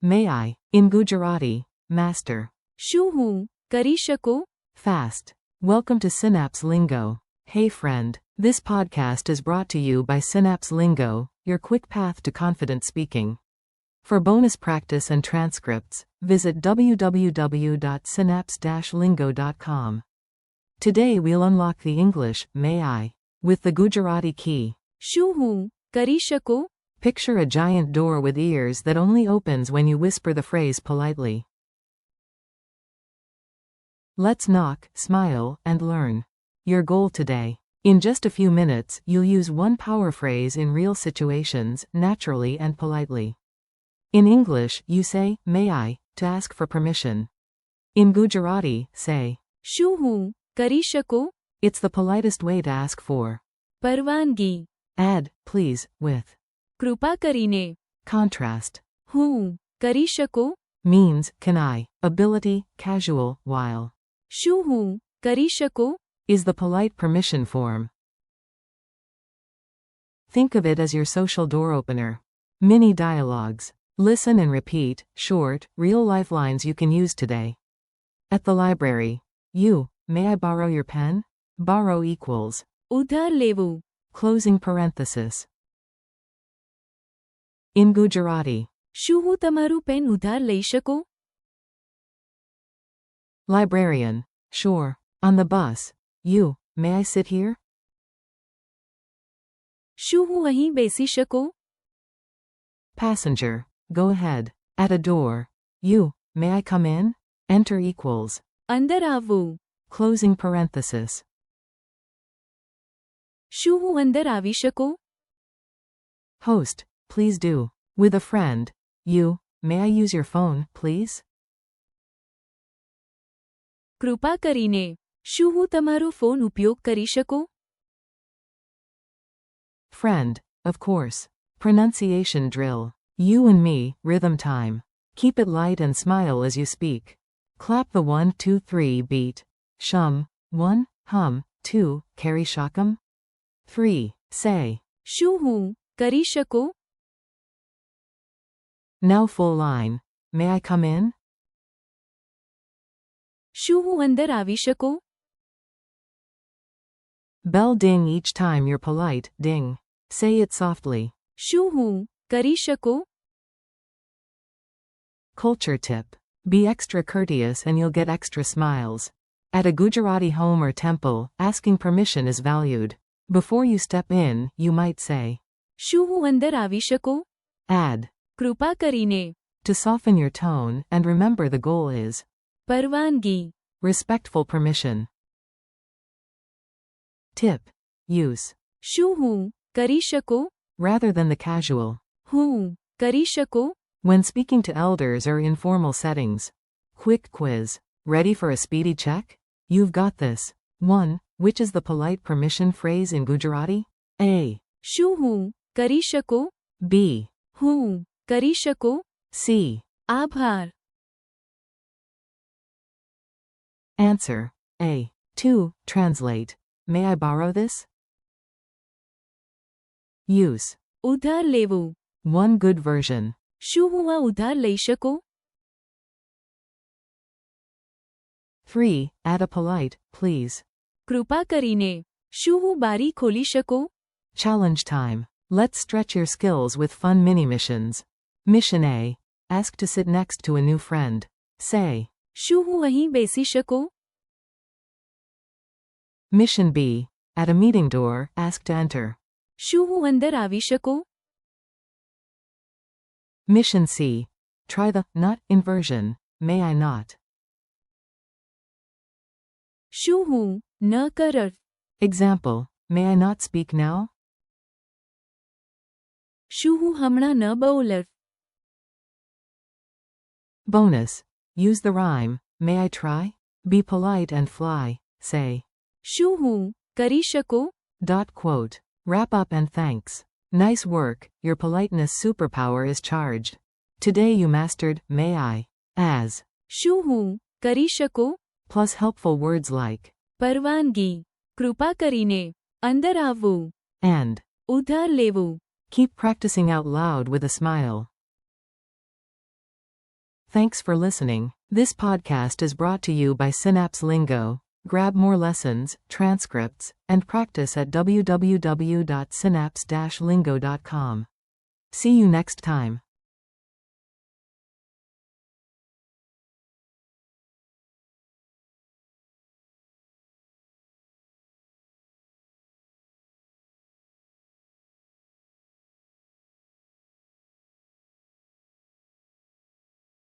May I, in Gujarati, master. શું હું કરી શકો? Fast. Welcome to Synapse Lingo. Hey friend, this podcast is brought to you by Synapse Lingo, your quick path to confident speaking. For bonus practice and transcripts, visit www.synapse-lingo.com. Today we'll unlock the English, may I, with the Gujarati key. શું હું કરી શકો? Picture a giant door with ears that only opens when you whisper the phrase politely. Let's knock, smile, and learn. Your goal today. In just a few minutes, you'll use one power phrase in real situations, naturally and politely. In English, you say, may I, to ask for permission. In Gujarati, say, શું હું કરી શકો? it's the politest way to ask for. પરવાનગી. Add, please, with. કૃપા કરીને. Contrast. હું કરી શકો? Means, can I, ability, casual, while. શું હું કરી શકો? Is the polite permission form. Think of it as your social door opener. Mini dialogues. Listen and repeat, short, real-life lines you can use today. At the library. You, may I borrow your pen? Borrow equals. ઉધાર લેવું. Closing parenthesis. In Gujarati. શું હું તમારું pen ઉધાર લઈ શકું? Librarian. Sure. On the bus. You, may I sit here? શું હું અહીં બેસી શકું? Passenger. Go ahead. At a door. You, may I come in? Enter equals. અંદર આવવું. Closing parenthesis. શું હું અંદર આવી શકું? Host. Please do. With a friend. You, may I use your phone, please? કૃપા કરીને. શું હું તમારો ફોન ઉપયોગ કરી શકું? Friend. Of course. Pronunciation drill. You and me, rhythm time. Keep it light and smile as you speak. Clap the 1, 2, 3 beat. Shum. 1, hum. 2, carry shakam. 3, say. શું હું કરી શકું? Now full line. May I come in? શું હું અંદર આવી શકું? Bell ding each time you're polite, ding. Say it softly. શું હું કરી શકું? Culture tip. Be extra courteous and you'll get extra smiles. At a Gujarati home or temple, asking permission is valued. Before you step in, you might say, શું હું અંદર આવી શકું? add, કૃપા કરીને. to soften your tone, and remember the goal is પરવાનગી. respectful permission. Tip. Use. શું હું કરી શકું? Rather than the casual. હું કરી શકું? When speaking to elders or informal settings. Quick quiz. Ready for a speedy check? You've got this. 1. Which is the polite permission phrase in Gujarati? A. શું હું કરી શકું? B. હું કરી શકું? C. આભાર. Answer. A. 2. Translate. May I borrow this? Use. ઉધાર લેવું. One good version. શું હું આ ઉધાર લઈ શકું? 3. Add a polite, please. કૃપા કરીને. શું હું બારી ખોલી શકું? Challenge time. Let's stretch your skills with fun mini missions. Mission A. Ask to sit next to a new friend. Say. શું હું અહીં બેસી શકું? Mission B. At a meeting door, ask to enter. શું હું અંદર આવી શકું? Mission C. Try the not inversion. May I not? શું હું ન કરત? Example. May I not speak now? શું હું હમણાં ન બોલત? Bonus. Use the rhyme. May I try? Be polite and fly. Say. શું હું કરી શકું? Quote. Wrap up and thanks. Nice work, your politeness superpower is charged. Today you mastered, may I, as. શું હું કરી શકું? Plus helpful words like. પરવાનગી. કૃપા કરીને. અંદર આવવું. And. ઉધાર લેવું. Keep practicing out loud with a smile. Thanks for listening. This podcast is brought to you by Synapse Lingo. Grab more lessons, transcripts, and practice at www.synapse-lingo.com. See you next time.